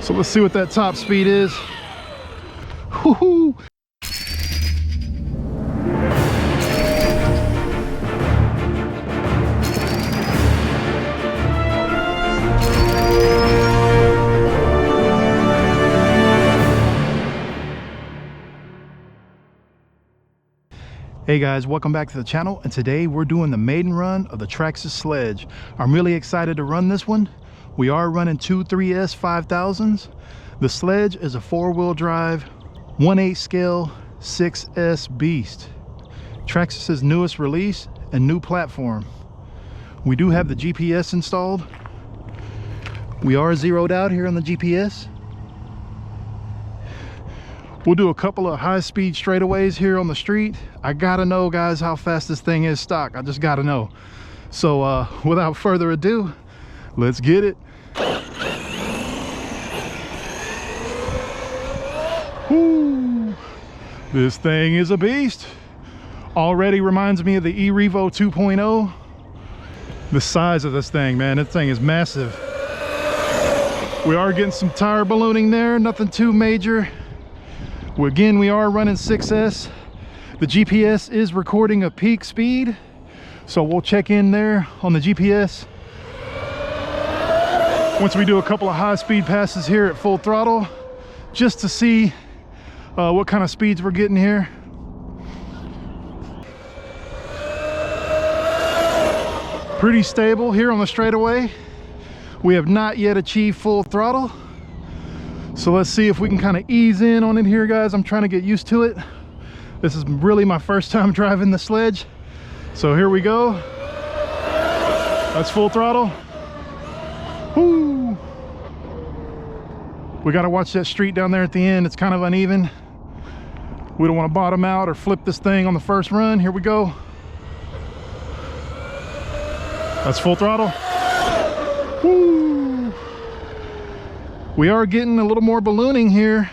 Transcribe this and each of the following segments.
So let's see what that top speed is. Woo-hoo. Hey guys, welcome back to the channel, and today we're doing the maiden run of the Traxxas Sledge. I'm really excited to run this one. We are running two 3S 5000s. The Sledge is a 4-wheel drive, 1/8 scale 6S beast. Traxxas' newest release and new platform. We do have the GPS installed. We are zeroed out here on the GPS. We'll do a couple of high-speed straightaways here on the street. I gotta know, guys, how fast this thing is stock. I just gotta know. So without further ado, let's get it. Woo. This thing is a beast. Already reminds me of the eRevo 2.0. The size of this thing, man, this thing is massive. We are getting some tire ballooning there, nothing too major. Again, we are running 6S. The GPS is recording a peak speed, so we'll check in there on the GPS once we do a couple of high-speed passes here at full throttle, just to see what kind of speeds we're getting here. Pretty stable here on the straightaway. We have not yet achieved full throttle. So let's see if we can kind of ease in on it here, guys. I'm trying to get used to it. This is really my first time driving the Sledge. So here we go. That's full throttle. Woo! We got to watch that street down there at the end. It's kind of uneven. We don't want to bottom out or flip this thing on the first run. Here we go. That's full throttle. Woo! We are getting a little more ballooning here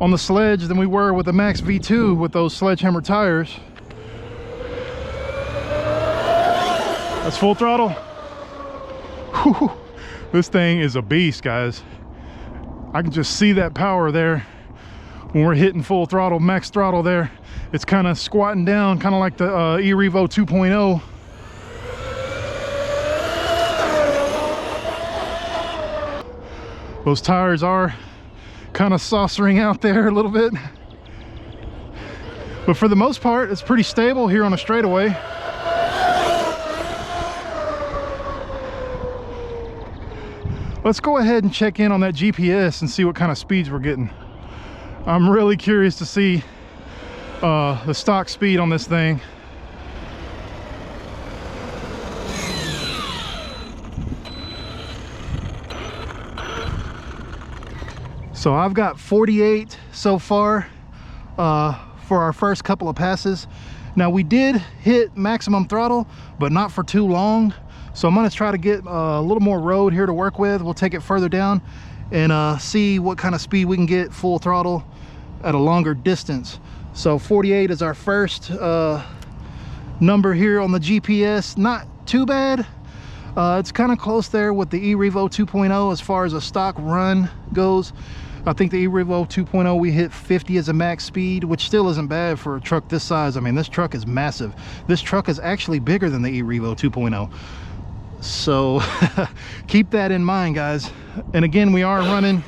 on the Sledge than we were with the Max V2 with those Sledgehammer tires. That's full throttle. Whew. This thing is a beast, guys. I can just see that power there when we're hitting full throttle, max throttle there. It's kind of squatting down, kind of like the eRevo 2.0. Those tires are kind of saucering out there a little bit, but for the most part it's pretty stable here on a straightaway. Let's go ahead and check in on that GPS and see what kind of speeds we're getting. I'm really curious to see the stock speed on this thing. So I've got 48 so far for our first couple of passes. Now we did hit maximum throttle, but not for too long. So I'm gonna try to get a little more road here to work with. We'll take it further down and see what kind of speed we can get full throttle at a longer distance. So 48 is our first number here on the GPS. Not too bad. It's kind of close there with the eRevo 2.0 as far as a stock run goes. I think the eRevo 2.0 we hit 50 as a max speed, which still isn't bad for a truck this size. I mean, this truck is massive. This truck is actually bigger than the eRevo 2.0. So keep that in mind, guys. And again, we are running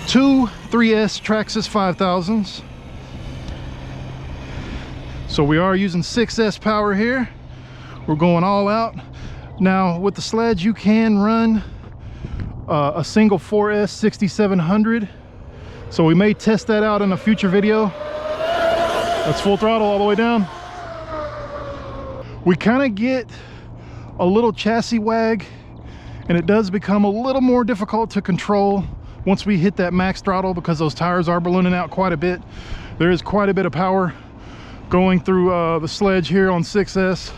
two 3S Traxxas 5000s. So we are using 6S power here. We're going all out. Now with the Sledge, you can run a single 4S 6700, so we may test that out in a future video. That's full throttle all the way down. We kind of get a little chassis wag, and it does become a little more difficult to control once we hit that max throttle, because those tires are ballooning out quite a bit. There is quite a bit of power going through the Sledge here on 6S.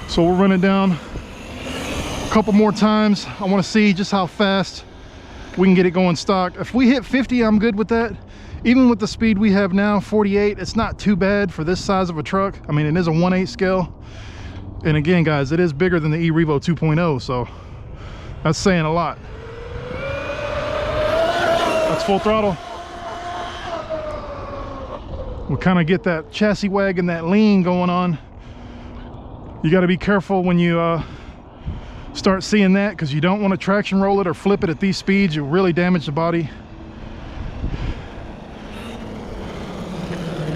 So we'll run it down a couple more times. I want to see just how fast we can get it going stock. If we hit 50, I'm good with that. Even with the speed we have now, 48, it's not too bad for this size of a truck. I mean, it is a 1/8 scale. And again, guys, it is bigger than the eRevo 2.0, so that's saying a lot. That's full throttle. We kind of get that chassis wag and that lean going on. You got to be careful when you start seeing that, because you don't want to traction roll it or flip it at these speeds. You'll really damage the body.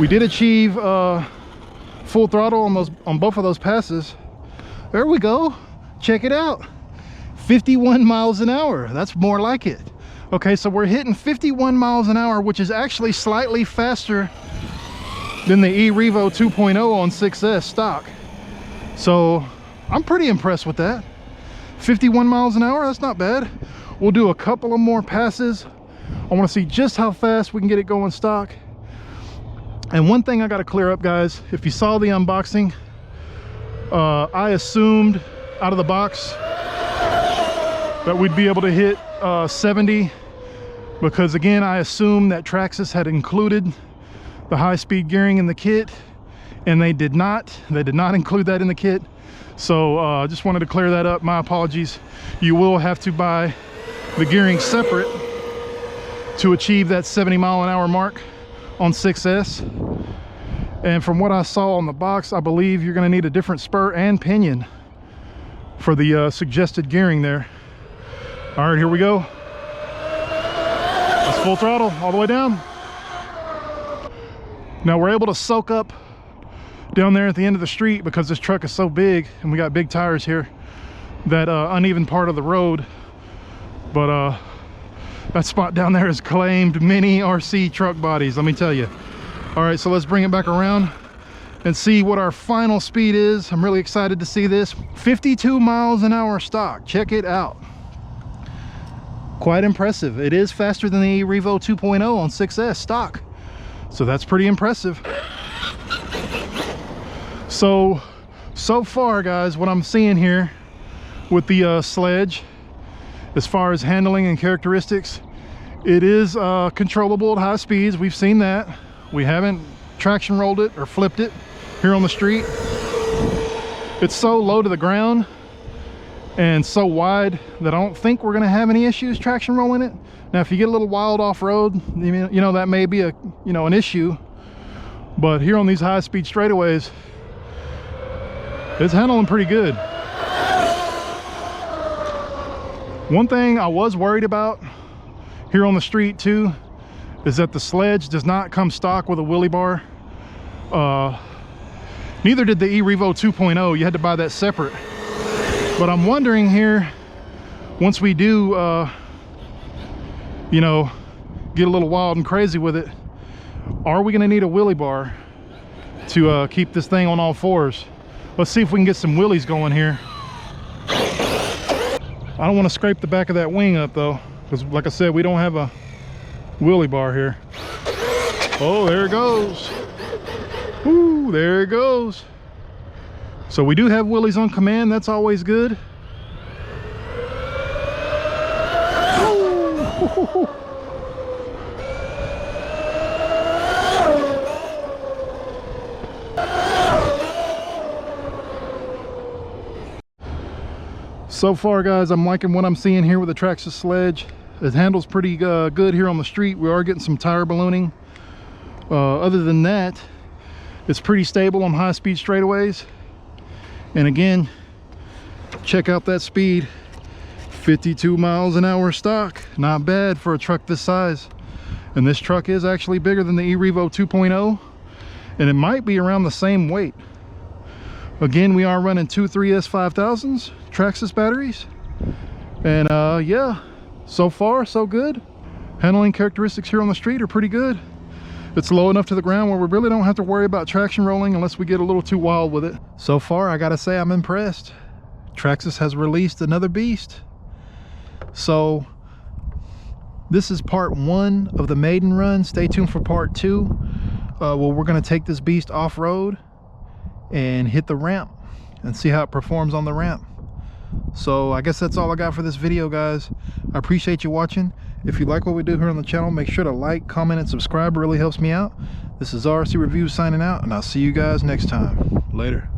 We did achieve full throttle on both of those passes. There we go. Check it out. 51 miles an hour. That's more like it. Okay, so we're hitting 51 miles an hour, which is actually slightly faster than the e-Revo 2.0 on 6S stock. So I'm pretty impressed with that. 51 miles an hour, that's not bad. We'll do a couple of more passes. I want to see just how fast we can get it going stock. And one thing I got to clear up, guys, if you saw the unboxing, I assumed out of the box that we'd be able to hit 70, because again, I assumed that Traxxas had included the high-speed gearing in the kit, and they did not include that in the kit. So just wanted to clear that up. My apologies. You will have to buy the gearing separate to achieve that 70 mile an hour mark on 6S. And from what I saw on the box, I believe you're going to need a different spur and pinion for the suggested gearing there. All right, here we go. That's full throttle all the way down. Now we're able to soak up down there at the end of the street, because this truck is so big and we got big tires here, that uneven part of the road. But that spot down there is claimed mini RC truck bodies, let me tell you. All right, so let's bring it back around and see what our final speed is. I'm really excited to see this. 52 miles an hour stock. Check it out. Quite impressive. It is faster than the Revo 2.0 on 6S stock. So that's pretty impressive. So far, guys, what I'm seeing here with the Sledge, as far as handling and characteristics, it is controllable at high speeds. We've seen that. We haven't traction rolled it or flipped it here on the street. It's so low to the ground and so wide that I don't think we're going to have any issues traction rolling it. Now, if you get a little wild off-road, you know, that may be an issue. But here on these high-speed straightaways, it's handling pretty good. One thing I was worried about here on the street too is that the Sledge does not come stock with a wheelie bar. Neither did the e-Revo 2.0. You had to buy that separate. But I'm wondering here, once we do you know, get a little wild and crazy with it, are we going to need a wheelie bar to keep this thing on all fours? Let's see if we can get some wheelies going here. I don't want to scrape the back of that wing up though, because like I said, we don't have a wheelie bar here. Oh, there it goes. Ooh, there it goes. So we do have wheelies on command. That's always good. Ooh. So far, guys, I'm liking what I'm seeing here with the Traxxas Sledge. It handles pretty good here on the street. We are getting some tire ballooning. Other than that, it's pretty stable on high-speed straightaways. And again, check out that speed. 52 miles an hour stock. Not bad for a truck this size. And this truck is actually bigger than the e-Revo 2.0. And it might be around the same weight. Again, we are running two 3S5000s, Traxxas batteries. And yeah, so far so good. Handling characteristics here on the street are pretty good. It's low enough to the ground where we really don't have to worry about traction rolling unless we get a little too wild with it. So far, I gotta say I'm impressed. Traxxas has released another beast. So this is part 1 of the maiden run. Stay tuned for part 2. Well, we're gonna take this beast off-road and hit the ramp and see how it performs on the ramp. So I guess that's all I got for this video, guys. I appreciate you watching. If you like what we do here on the channel, make sure to like, comment, and subscribe. It really helps me out. This is RC Reviews signing out, and I'll see you guys next time. Later.